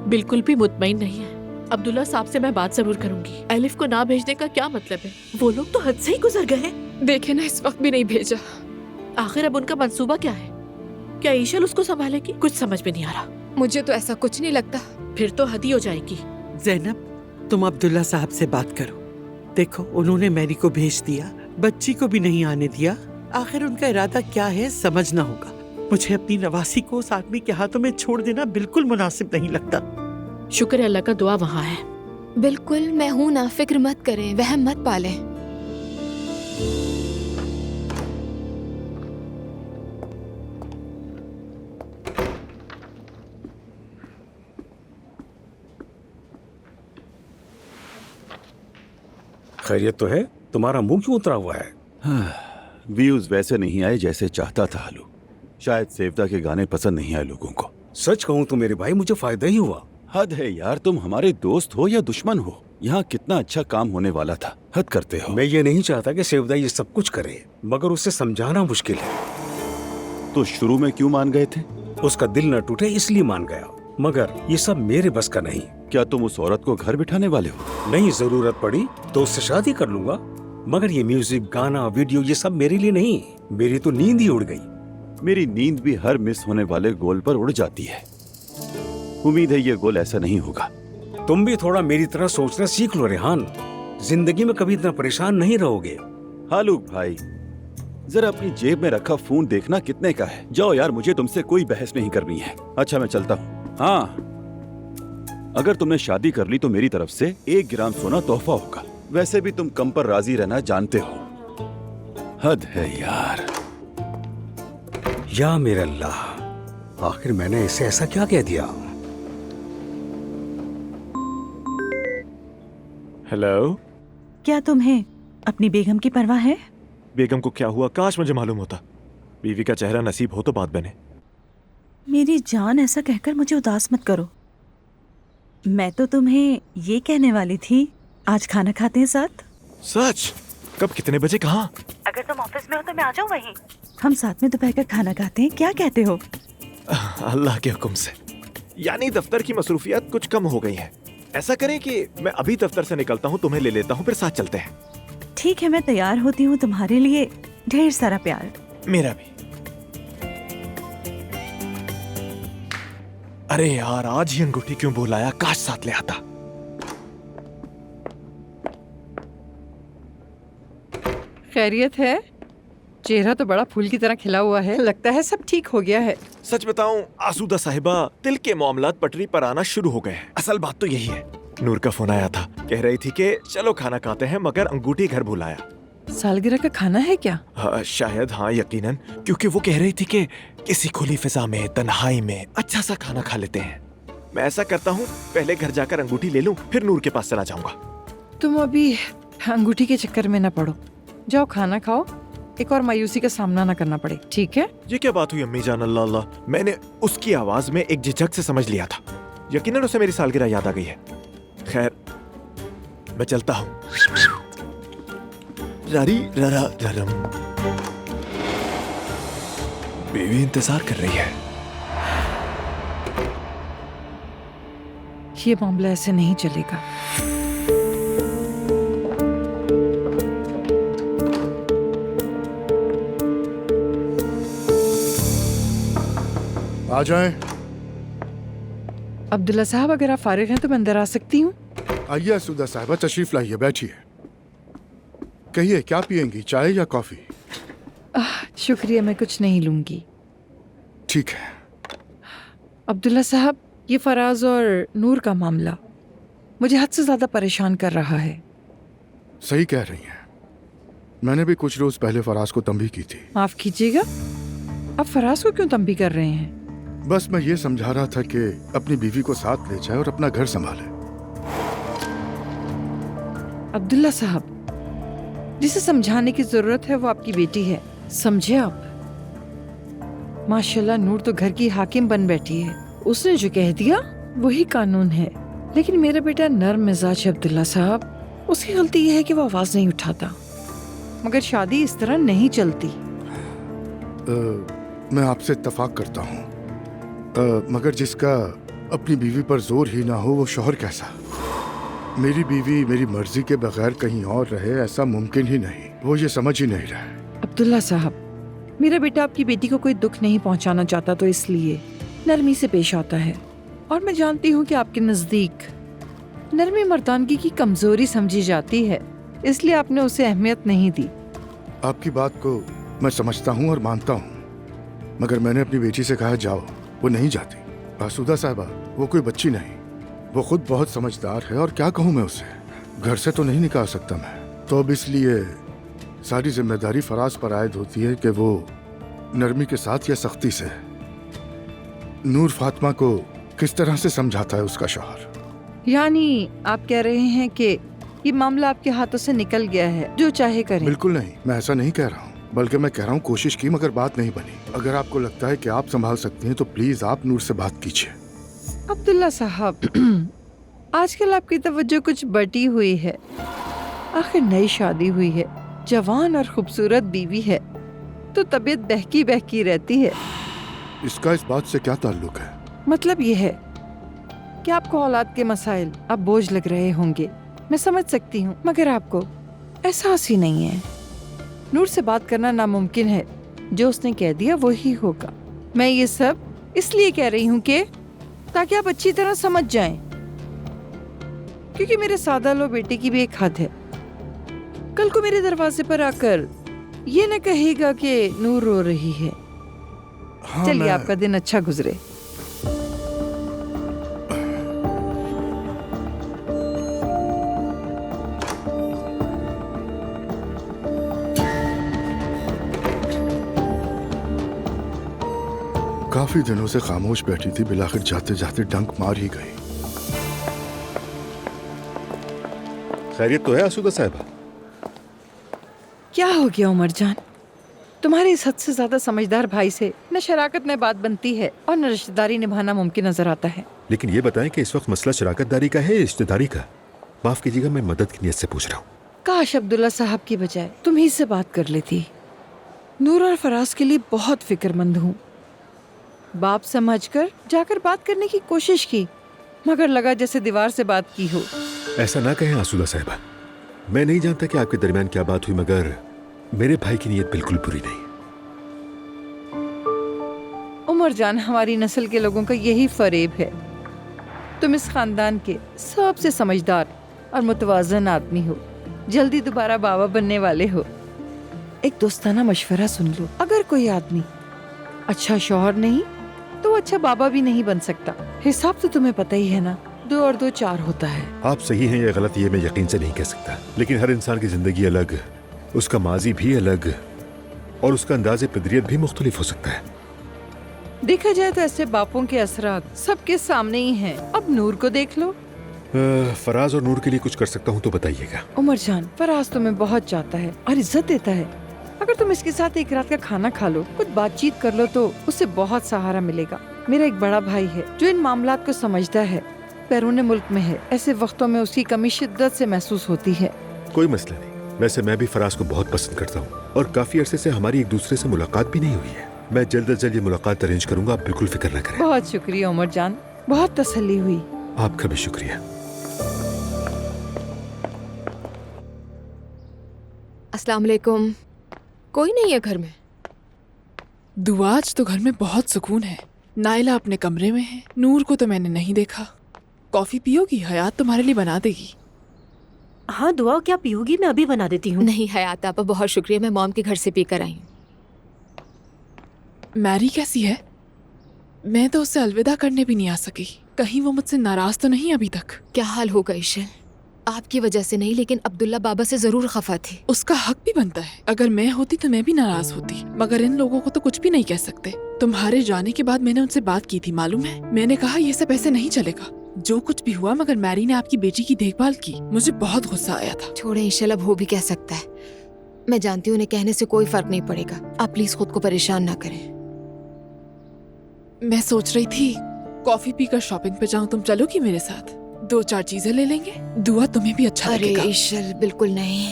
बिल्कुल भी मुतमईन नहीं है। अब्दुल्ला साहब से मैं बात जरूर करूंगी। एलिफ को ना भेजने का क्या मतलब है? वो लोग तो हद से ही गुजर गए हैं। देखे ना, इस वक्त भी नहीं भेजा। आखिर अब उनका मंसूबा क्या है? क्या ईशल उसको संभालेगी? कुछ समझ में नहीं आ रहा। मुझे तो ऐसा कुछ नहीं लगता। फिर तो हद ही हो जाएगी। ज़ैनब, तुम अब्दुल्ला साहब से बात करो। देखो, उन्होंने मैरी को भेज दिया, बच्ची को भी नहीं आने दिया। आखिर उनका इरादा क्या है समझना होगा। मुझे अपनी नवासी को उस आदमी के हाथों में छोड़ देना बिल्कुल मुनासिब नहीं लगता। शुक्र है अल्लाह का दुआ वहाँ है। बिल्कुल, मैं हूँ ना, फिक्र मत करें, वहम मत पालें। खैरियत तो है? तुम्हारा मुंह क्यों उतरा हुआ है? व्यूज वैसे नहीं आए जैसे चाहता था हालू। शायद सेवदा के गाने पसंद नहीं आए लोगों को। सच कहूँ तो मेरे भाई, मुझे फायदा ही हुआ। हद है यार, तुम हमारे दोस्त हो या दुश्मन हो? यहाँ कितना अच्छा काम होने वाला था, हद करते हो। मैं ये नहीं चाहता कि सेवदा ये सब कुछ करे, मगर उसे समझाना मुश्किल है। तो शुरू में क्यों मान गए थे? उसका दिल न टूटे इसलिए मान गया, मगर ये सब मेरे बस का नहीं। क्या तुम उस औरत को घर बिठाने वाले हो? नहीं, जरूरत पड़ी तो उससे शादी कर लूंगा, मगर ये म्यूजिक, गाना, वीडियो ये सब मेरे लिए नहीं। मेरी तो नींद ही उड़ गई। मेरी नींद भी हर मिस होने वाले गोल पर उड़ जाती है। उम्मीद है ये गोल ऐसा नहीं होगा। तुम भी थोड़ा मेरी तरह सोचना सीख लो रेहान। जिंदगी में कभी इतना परेशान नहीं रहोगे। हालूक भाई, जरा अपनी जेब में रखा फोन देखना कितने का है। जाओ यार, मुझे तुमसे कोई बहस नहीं करनी है। अच्छा, मैं चलता हूँ। हाँ, अगर तुमने शादी कर ली तो मेरी तरफ से 1 ग्राम सोना तोहफा होगा। वैसे भी तुम कम पर राजी रहना जानते हो। हद है यार। या मेरे अल्लाह, आखिर मैंने इसे ऐसा क्या कह दिया? हेलो। क्या तुम्हें अपनी बेगम की परवाह है? बेगम को क्या हुआ? काश मुझे मालूम होता। बीवी का चेहरा नसीब हो तो बात बने। मेरी जान, ऐसा कहकर मुझे उदास मत करो। मैं तो तुम्हें ये कहने वाली थी, आज खाना खाते हैं साथ? सच? कब, कितने बजे, कहाँ? अगर तुम ऑफिस में हो तो मैं आ जाऊँ वहीं। हम साथ में दोपहर का खाना खाते हैं, क्या कहते हो? अल्लाह के हुक्म से। यानी दफ्तर की मसरूफियात कुछ कम हो गई हैं। ऐसा करें कि मैं अभी दफ्तर से निकलता हूँ, तुम्हें ले लेता हूँ, फिर साथ चलते हैं। ठीक है, मैं तैयार होती हूँ। तुम्हारे लिए ढेर सारा प्यार। मेरा भी। अरे यार, आज ही अंगूठी क्यों बुलाया? काश साथ ले आता। खैरियत है? चेहरा तो बड़ा फूल की तरह खिला हुआ है, लगता है सब ठीक हो गया है। सच बताऊं आसूदा साहिबा, दिल के मामलात पटरी पर आना शुरू हो गए हैं। असल बात तो यही है। नूर का फोन आया था, कह रही थी कि चलो खाना खाते हैं, मगर अंगूठी घर बुलाया। सालगिरह का खाना है क्या? शायद, हाँ यकीनन, क्योंकि वो कह रही थी कि किसी खुली फिजा में, तन्हाई में अच्छा सा खाना खा लेते हैं। मैं ऐसा करता हूँ, पहले घर जाकर अंगूठी ले लूं, फिर नूर के पास चला जाऊंगा। तुम अभी अंगूठी के चक्कर में न पड़ो, जाओ खाना खाओ, एक और मायूसी का सामना न करना पड़े, ठीक है? ये क्या बात हुई अम्मी जान? अल्लाह अल्लाह, मैंने उसकी आवाज में एक झिझक से समझ लिया था। यकीनन उसे मेरी सालगिरह याद आ गई है। खैर, मैं चलता हूँ। रारी ररा ररम। बीवी इंतजार कर रही है। ये मामला ऐसे नहीं चलेगा। आ जाएं। अब्दुल्ला साहब, अगर आप फारिग हैं तो मैं अंदर आ सकती हूँ? आइए असुदा साहिबा, तशरीफ लाइए, बैठिए। कहिए क्या पियेंगी, चाय या कॉफी? शुक्रिया, मैं कुछ नहीं लूंगी। ठीक है। अब्दुल्ला साहब, ये फराज और नूर का मामला मुझे हद से ज्यादा परेशान कर रहा है। सही कह रही हैं। मैंने भी कुछ रोज पहले फराज को तंबीह की थी। माफ कीजिएगा, अब फराज को क्यों तंबीह कर रहे हैं? बस मैं ये समझा रहा था कि अपनी बीवी को साथ ले जाए और अपना घर संभाले। अब्दुल्ला साहब, जिसे समझाने की जरूरत है वो आपकी बेटी है, समझे आप? माशाल्लाह नूर तो घर की हाकिम बन बैठी है। उसने जो कह दिया वही कानून है। लेकिन मेरा बेटा नर्म मिजाज है अब्दुल्ला साहब। उसकी गलती यह है कि वो आवाज नहीं उठाता। मगर शादी इस तरह नहीं चलती। मैं आपसे इत्तेफाक करता हूँ, मगर जिसका अपनी बीवी पर जोर ही ना हो वो शौहर कैसा? मेरी बीवी मेरी मर्जी के बगैर कहीं और रहे, ऐसा मुमकिन ही नहीं। वो ये समझ ही नहीं रहा। अब्दुल्ला साहब, मेरा बेटा आपकी बेटी को कोई दुख नहीं पहुंचाना चाहता, तो इसलिए नरमी से पेश आता है। और मैं जानती हूँ कि आपके नजदीक नरमी मर्दानगी की कमजोरी समझी जाती है, इसलिए आपने उसे अहमियत नहीं दी। आपकी बात को मैं समझता हूँ और मानता हूँ, मगर मैंने अपनी बेटी से कहा जाओ, वो नहीं जाती। आसूदा साहिबा, वो कोई बच्ची नहीं, वो खुद बहुत समझदार है। और क्या कहूँ मैं उसे, घर से तो नहीं निकाल सकता मैं। तो अब इसलिए सारी जिम्मेदारी फराज पर आयद होती है कि वो नरमी के साथ या सख्ती से नूर फातिमा को किस तरह से समझाता है उसका शौहर। यानी आप कह रहे हैं कि ये मामला आपके हाथों से निकल गया है, जो चाहे करें? बिल्कुल नहीं, मैं ऐसा नहीं कह रहा हूँ, बल्कि मैं कह रहा हूँ कोशिश की मगर बात नहीं बनी। अगर आपको लगता है कि आप संभाल सकती हैं तो प्लीज आप नूर से बात कीजिए। अब्दुल्ला साहब, आजकल आपकी तवज्जो कुछ बटी हुई है। आखिर नई शादी हुई है, जवान और खूबसूरत बीवी है, तो तबीयत बहकी बहकी रहती है। इसका इस बात से क्या ताल्लुक है? मतलब ये है कि आपको औलाद के मसाइल अब बोझ लग रहे होंगे, मैं समझ सकती हूँ, मगर आपको एहसास ही नहीं है। नूर से बात करना नामुमकिन है, जो उसने कह दिया वही होगा। मैं ये सब इसलिए कह रही हूँ कि ताकि आप अच्छी तरह समझ जाएं, क्योंकि मेरे सादा लो बेटे की भी एक हद है। कल को मेरे दरवाजे पर आकर ये न कहेगा कि नूर रो रही है। हाँ, चलिए, आपका दिन अच्छा गुजरे। काफी दिनों से खामोश बैठी थी, बिलाखिर जाते जाते डंक मार ही गई। खैरियत तो है आसूदा साहिबा? क्या हो गया उमर जान? तुम्हारे इस हद से ज्यादा समझदार भाई से न शराकत में बात बनती है और न रिश्तेदारी निभाना मुमकिन नजर आता है। लेकिन ये बताएं कि इस वक्त मसला शराकतदारी का है या रिश्तेदारी का? माफ कीजिएगा, मैं मदद की नीयत से पूछ रहा हूँ। काश अब्दुल्ला साहब की बजाय तुम ही से बात कर लेती। नूर और फराज के लिए बहुत फिक्रमंद हूँ। बाप समझकर जाकर बात करने की कोशिश की, मगर लगा जैसे दीवार से बात की हो। ऐसा ना कहें आसूदा साहिबा, मैं नहीं जानता कि आपके दरमियान क्या बात हुई, मगर मेरे भाई की नीयत बिल्कुल बुरी नहीं। उमर जान, हमारी नस्ल के लोगों का यही फरेब है। तुम इस खानदान के सबसे समझदार और मुतवाजन आदमी हो, जल्दी दोबारा बाबा बनने वाले हो। एक दोस्ताना मशवरा सुन लो, अगर कोई आदमी अच्छा शौहर नहीं तो अच्छा बाबा भी नहीं बन सकता। हिसाब तो तुम्हें पता ही है ना, 2 और 2 4 होता है। आप सही हैं या गलत ये मैं यकीन से नहीं कह सकता, लेकिन हर इंसान की जिंदगी अलग, उसका माजी भी अलग और उसका अंदाज़े पिदरियत भी मुख्तलिफ हो सकता है। देखा जाए तो ऐसे बापों के असरात सबके सामने ही हैं। अब नूर को देख लो। फराज और नूर के लिए कुछ कर सकता हूँ तो बताइएगा। उमर जान, फराज तुम्हें बहुत चाहता है और इज्जत देता है। अगर तुम इसके साथ एक रात का खाना खा लो, कुछ बातचीत कर लो, तो उससे बहुत सहारा मिलेगा। मेरा एक बड़ा भाई है जो इन मामलात को समझता है, बैरून मुल्क में है। ऐसे वक्तों में उसकी कमी शिद्दत से महसूस होती है। कोई मसला नहीं, वैसे मैं भी फराज को बहुत पसंद करता हूँ और काफी अरसे से हमारी एक दूसरे से मुलाकात भी नहीं हुई है। मैं जल्द अज जल्द ये मुलाकात अरेंज करूंगा, आप बिल्कुल फिक्र न करें। बहुत शुक्रिया उमर जान, बहुत तसल्ली हुई। आपका भी शुक्रिया। अस्सलाम वालेकुम। कोई नहीं है घर में? दुआ, आज तो घर में बहुत सुकून है। नाइला अपने कमरे में है, नूर को तो मैंने नहीं देखा। कॉफी पियोगी? हयात तुम्हारे लिए बना देगी। हाँ दुआ, क्या पियोगी? मैं अभी बना देती हूँ। नहीं हयात आपा, बहुत शुक्रिया, मैं मॉम के घर से पी कर आई हूँ। मैरी कैसी है? मैं तो उससे अलविदा करने भी नहीं आ सकी। कहीं वो मुझसे नाराज तो नहीं अभी तक? क्या हाल होगा ईशल? आपकी वजह से नहीं, लेकिन अब्दुल्ला बाबा से जरूर खफा थी। उसका हक भी बनता है। अगर मैं होती तो मैं भी नाराज होती, मगर इन लोगों को तो कुछ भी नहीं कह सकते। तुम्हारे जाने के बाद मैंने उनसे बात की थी, मालूम है? मैंने कहा ये सब ऐसे नहीं चलेगा, जो कुछ भी हुआ, मगर मैरी ने आपकी बेटी की देखभाल की। मुझे बहुत गुस्सा आया था। छोड़े ईशल, अब हो भी कह सकता है। मैं जानती हूँ उन्हें कहने से कोई फर्क नहीं पड़ेगा। आप प्लीज खुद को परेशान ना करें। मैं सोच रही थी कॉफी पीकर शॉपिंग पे जाऊं, तुम चलोगी मेरे साथ? 2-4 चीजें ले लेंगे, दुआ तुम्हें भी अच्छा लगेगा। अरे ईशल बिल्कुल नहीं,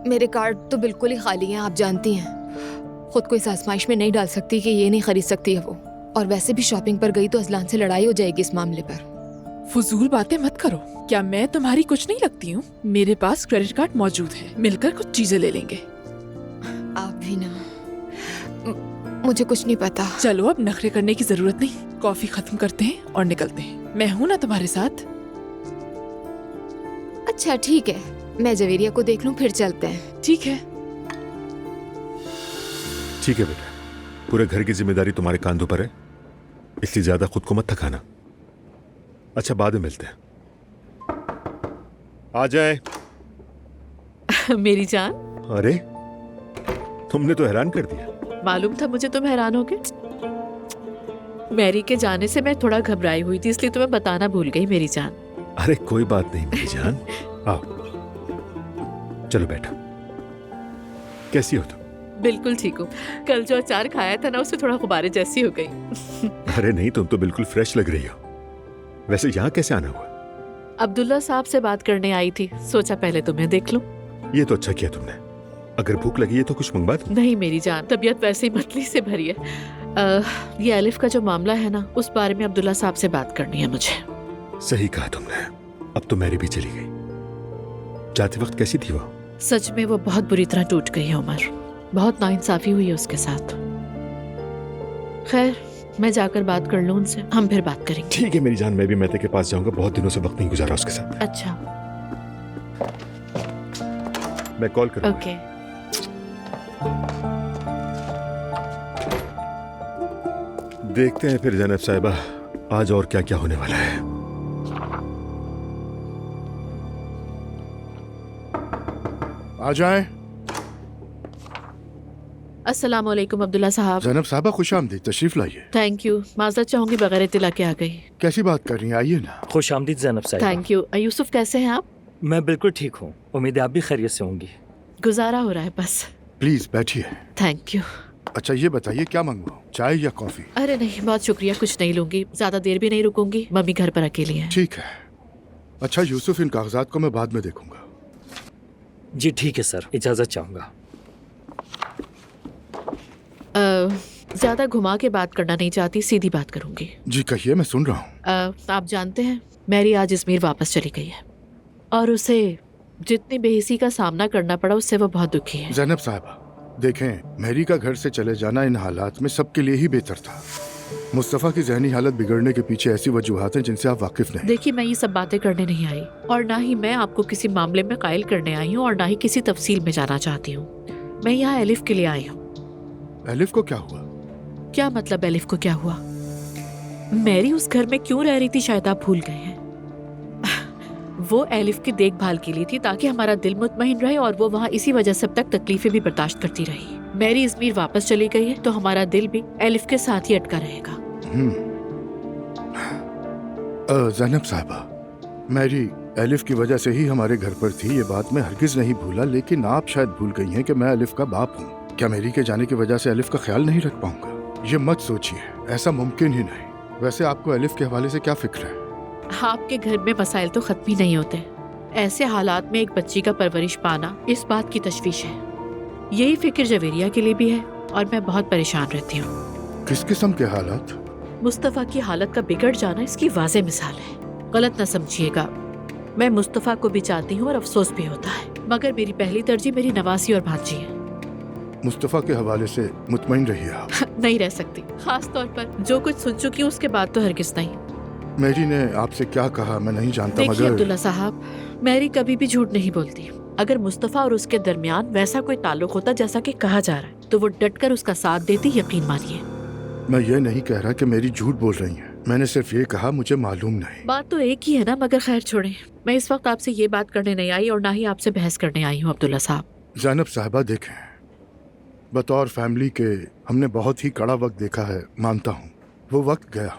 मेरे कार्ड तो बिल्कुल ही खाली हैं, आप जानती हैं। खुद को इस आजमाइश में नहीं डाल सकती कि ये नहीं खरीद सकती है वो। और वैसे भी शॉपिंग पर गई तो अजलान से लड़ाई हो जाएगी इस मामले पर। फजूल बातें मत करो। क्या मैं तुम्हारी कुछ नहीं लगती हूँ? मेरे पास क्रेडिट कार्ड मौजूद है, मिलकर कुछ चीजें ले लेंगे। आप भी ना, मुझे कुछ नहीं पता। चलो अब नखरे करने की जरूरत नहीं, कॉफी खत्म करते हैं और निकलते हैं। मैं हूँ ना तुम्हारे साथ। अच्छा ठीक है, मैं जवेरिया को देख लूं, फिर चलते हैं। ठीक है। ठीक है बेटा, पूरे घर की जिम्मेदारी तुम्हारे कांधों पर है, इसलिए ज्यादा खुद को मत थकाना। अच्छा बाद में मिलते हैं। आ जाए। मेरी जान। अरे तुमने तो हैरान कर दिया। मालूम था मुझे तुम हैरान होगे। मैरी के जाने से मैं थोड़ा घबराई हुई थी, इसलिए तुम्हें बताना भूल गई मेरी जान। अरे कोई बात नहीं मेरी जान, आओ चलो बैठो। कैसी हो तुम? बिल्कुल ठीक हूँ। कल जो अचार खाया था ना, उससे थोड़ा गुब्बारे जैसी हो गई। अरे नहीं, तुम तो बिल्कुल फ्रेश लग रही हो। वैसे यहाँ कैसे आना हुआ? अब्दुल्ला साहब से बात करने आई थी, सोचा पहले तुम्हें देख लूं। ये तो अच्छा किया तुमने। अगर भूख लगी है तो कुछ मंगवा दूं? नहीं मेरी जान, तबीयत वैसे ही मतली से भरी है। ये एलिफ का जो मामला है ना, उस बारे में अब्दुल्ला साहब से बात करनी है मुझे। सही कहा तुमने। अब तो मैरी भी चली गई। जाते वक्त कैसी थी वो? सच में वो बहुत बुरी तरह टूट गई है उमर। बहुत नाइंसाफी हुई है उसके साथ। खैर मैं जाकर बात कर लूं उनसे, हम फिर बात करेंगे। ठीक है मेरी जान, मैं भी मेहते के पास जाऊंगा, बहुत दिनों से वक्त नहीं गुजारा उसके साथ। अच्छा मैं कॉल करूंगा। ओके। देखते हैं फिर ज़ैनब साहिबा आज और क्या क्या होने वाला है। आ जाएं। अस्सलाम वालेकुम अब्दुल्ला साहब। ज़ैनब साहबा खुश आमदीद, तशरीफ लाइए। Thank you. माजरत चाहूंगी बगैर इत्तला के आ गई। कैसी बात कर रही हैं, आइए ना। खुश आमदीद ज़ैनब साहिबा। Thank you. यूसुफ कैसे हैं आप? मैं बिल्कुल ठीक हूँ, उम्मीद है आप भी खैरियत से होंगी। गुजारा हो रहा है बस। प्लीज बैठिए। Thank you. अच्छा ये बताइए क्या मंगवाऊं, चाय या कॉफी? अरे नहीं बहुत शुक्रिया, कुछ नहीं लूंगी, ज्यादा देर भी नहीं रुकूंगी, मम्मी घर पर अकेली है। ठीक है। अच्छा यूसुफ, इन कागजात को मैं बाद में देखूंगा। जी ठीक है सर, इजाजत चाहूंगा। ज्यादा घुमा के बात करना नहीं चाहती, सीधी बात करूंगी। जी कहिए, मैं सुन रहा हूँ। आप जानते हैं मैरी आज अजमेर वापस चली गई है और उसे जितनी बेहिसी का सामना करना पड़ा उससे वो बहुत दुखी है। ज़ैनब साहिबा देखें, मैरी का घर से चले जाना इन हालात में सबके लिए ही बेहतर था। मुस्तफ़ा की जहनी हालत बिगड़ने के पीछे ऐसी वजूहात हैं जिनसे आप वाकिफ नहीं। देखिए मैं ये सब बातें करने नहीं आई और ना ही मैं आपको किसी मामले में कायल करने आई हूँ और ना ही किसी तफसील में जाना चाहती हूँ। मैं यहाँ एलिफ के लिए आई हूँ। एलिफ को क्या हुआ? क्या मतलब एलिफ को क्या हुआ? मैरी उस घर में क्यों रह रही थी शायद आप भूल गए हैं। वो एलिफ की देखभाल के लिए थी ताकि हमारा दिल मुतमईन रहे और वो वहाँ इसी वजह से अब तक तकलीफें भी बर्दाश्त करती रही। मैरी अजमेर वापस चली गई है तो हमारा दिल भी एलिफ के साथ ही अटका रहेगा। ज़ैनब साहिबा, मैरी एलिफ की वजह से ही हमारे घर पर थी, ये बात मैं हरगिज नहीं भूला, लेकिन आप शायद भूल गई हैं कि मैं एलिफ का बाप हूँ। क्या मैरी के जाने की वजह से एलिफ का ख्याल नहीं रख पाऊंगा? ये मत सोचिए, ऐसा मुमकिन ही नहीं। वैसे आपको एलिफ के हवाले से क्या फिक्र है? आपके घर में मसाइल तो खत्म ही नहीं होते। ऐसे हालात में एक बच्ची का परवरिश पाना, इस बात की तशवीश है। यही फिक्र जवेरिया के लिए भी है और मैं बहुत परेशान रहती हूँ। किस किस्म के हालात? मुस्तफ़ा की हालत का बिगड़ जाना इसकी वाज़ेह मिसाल है। गलत न समझिएगा, मैं मुस्तफ़ा को भी चाहती हूँ और अफसोस भी होता है, मगर मेरी पहली तरजीह मेरी नवासी और भांजी है। मुस्तफ़ा के हवाले से मुतमईन रहिए आप। नहीं रह सकती, खास तौर पर जो कुछ सुन चुकी हूँ उसके बाद तो हरगिज़ नहीं। मेरी ने आपसे क्या कहा मैं नहीं जानता, देखिए मगर अब्दुल्ला साहब, मैरी कभी भी झूठ नहीं बोलती। अगर मुस्तफा और उसके दरमियान वैसा कोई ताल्लुक होता जैसा कि कहा जा रहा है तो वो डटकर उसका साथ देती, यकीन मानिए। मैं ये नहीं कह रहा कि मेरी झूठ बोल रही है। मैंने सिर्फ ये कहा मुझे मालूम नहीं। बात तो एक ही है ना, मगर खैर छोड़ें। मैं इस वक्त आपसे ये बात करने नहीं आई और ना ही आपसे बहस करने आई हूँ अब्दुल्ला साहब। ज़ैनब साहिबा, देखें, बतौर फैमिली के हमने बहुत ही कड़ा वक्त देखा है, मानता हूँ। वो वक्त गया,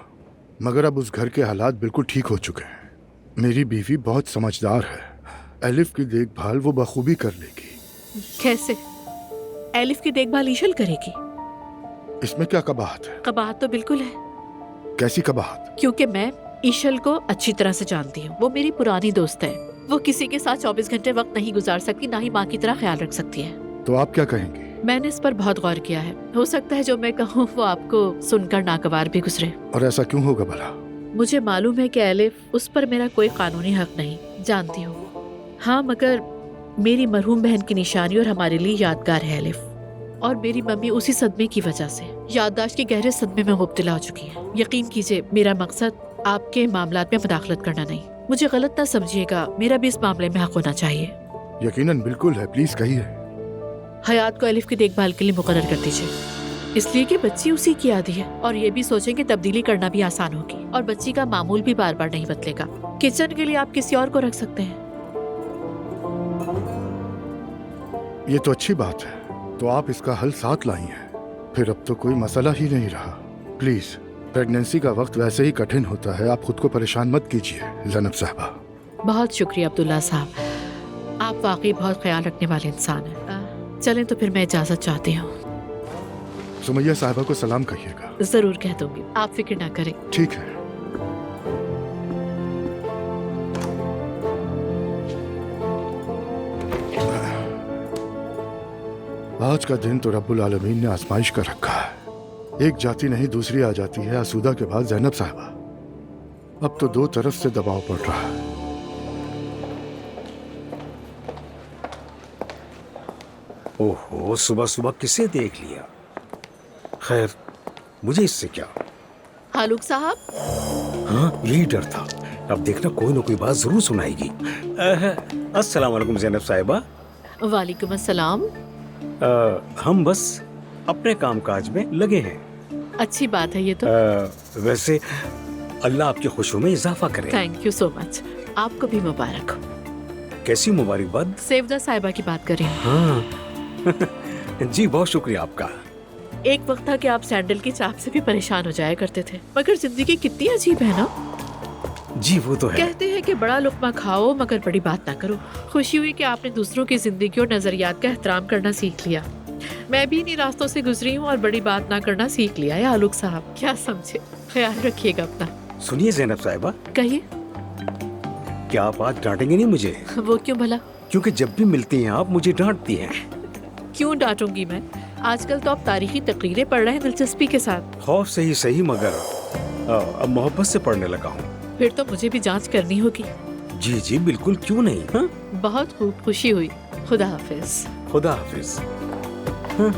मगर अब उस घर के हालात बिल्कुल ठीक हो चुके हैं। मेरी बीवी बहुत समझदार है। एलिफ की देखभाल वो बखूबी कर लेगी। कैसे? एलिफ की देखभाल ईशल करेगी? इसमें क्या कबाहत है? कबाहत तो बिल्कुल है। कैसी कबाहत? क्योंकि मैं ईशल को अच्छी तरह से जानती हूँ। वो मेरी पुरानी दोस्त है। वो किसी के साथ 24 घंटे वक्त नहीं गुजार सकती, ना ही माँ की तरह ख्याल रख सकती है। तो आप क्या कहेंगी? मैंने इस पर बहुत गौर किया है। हो सकता है जो मैं कहूँ वो आपको सुनकर नागवार भी गुजरे। और ऐसा क्यों होगा भला? मुझे मालूम है कि एलिफ, उस पर मेरा कोई कानूनी हक नहीं, जानती हूँ। हाँ, मगर मेरी मरहूम बहन की निशानी और हमारे लिए यादगार है एलिफ। और मेरी मम्मी उसी सदमे की वजह से याददाश्त के गहरे सदमे में मुब्तला हो चुकी है। यकीन कीजिए, मेरा मकसद आपके मामलात में मुदाखलत करना नहीं। मुझे गलत ना समझिएगा, मेरा भी इस मामले में हक होना चाहिए। यकीनन बिल्कुल है, प्लीज कहिए। हयात को एलिफ की देखभाल के लिए मुकर्रर कर दीजिए, इसलिए कि बच्ची उसी की आदी है। और ये भी सोचें कि तब्दीली करना भी आसान होगी और बच्ची का मामूल भी बार बार नहीं बदलेगा। किचन के लिए आप किसी और को रख सकते हैं। ये तो अच्छी बात है। तो आप इसका हल साथ लाई हैं, फिर अब तो कोई मसला ही नहीं रहा। प्लीज, प्रेगनेंसी का वक्त वैसे ही कठिन होता है, आप खुद को परेशान मत कीजिए ज़ैनब साहिबा। बहुत शुक्रिया अब्दुल्ला साहब, आप वाकई बहुत ख्याल रखने वाले इंसान हैं। चलें तो फिर मैं इजाजत चाहती हूँ। सुमैया साहिबा को सलाम कहिएगा। जरूर कह दूंगी, आप फिक्र ना करें। ठीक है। आज का दिन तो रब्बुल आलमीन ने आजमाइश कर रखा है। एक जाति नहीं दूसरी आ जाती है। आसूदा के बाद ज़ैनब साहिबा। अब तो दो तरफ से दबाव पड़ रहा है। ओहो, सुबह सुबह किसे देख लिया। खैर, मुझे इससे क्या। हालूक साहब। हाँ, यही डर था। अब देखना कोई ना कोई बात जरूर सुनाएगी। अस्सलाम वालेकुम ज़ैनब साहिबा। वालेकुम अस्सलाम। हम बस अपने कामकाज में लगे हैं। अच्छी बात है ये तो। वैसे अल्लाह आपकी खुशियों में इजाफा करे। Thank you so much. आपको भी मुबारक हो। कैसी मुबारकबाद? सेवदा साहिबा की बात कर रही हूँ। हाँ। जी बहुत शुक्रिया आपका। एक वक्त था कि आप सैंडल की चाप से भी परेशान हो जाया करते थे, मगर जिंदगी कितनी अजीब है ना। जी वो तो है। कहते हैं कि बड़ा लुक़्मा खाओ मगर बड़ी बात ना करो। खुशी हुई कि आपने दूसरों की जिंदगी और नजरियात का एहतराम करना सीख लिया। मैं भी इन्हीं रास्तों से गुजरी हूँ और बड़ी बात ना करना सीख लिया है। आलूक साहब, क्या समझे, ख्याल रखिएगा अपना। सुनिए ज़ैनब साहिबा। कहिए। क्या आप आज डांटेंगे नहीं मुझे? वो क्यों भला? क्योंकि जब भी मिलती हैं आप मुझे डांटती हैं। क्यों डांटूंगी मैं? आजकल तो आप तारीखी तकरीरें पढ़ रहे हैं दिलचस्पी के साथ। खौफ से ही सही, मगर अब मोहब्बत से पढ़ने लगा हूँ। फिर तो मुझे भी जांच करनी होगी। जी जी बिल्कुल, क्यों नहीं। हाँ? बहुत खूब, खुशी हुई। खुदा हाफिज। खुदा हाफिज। हाँ?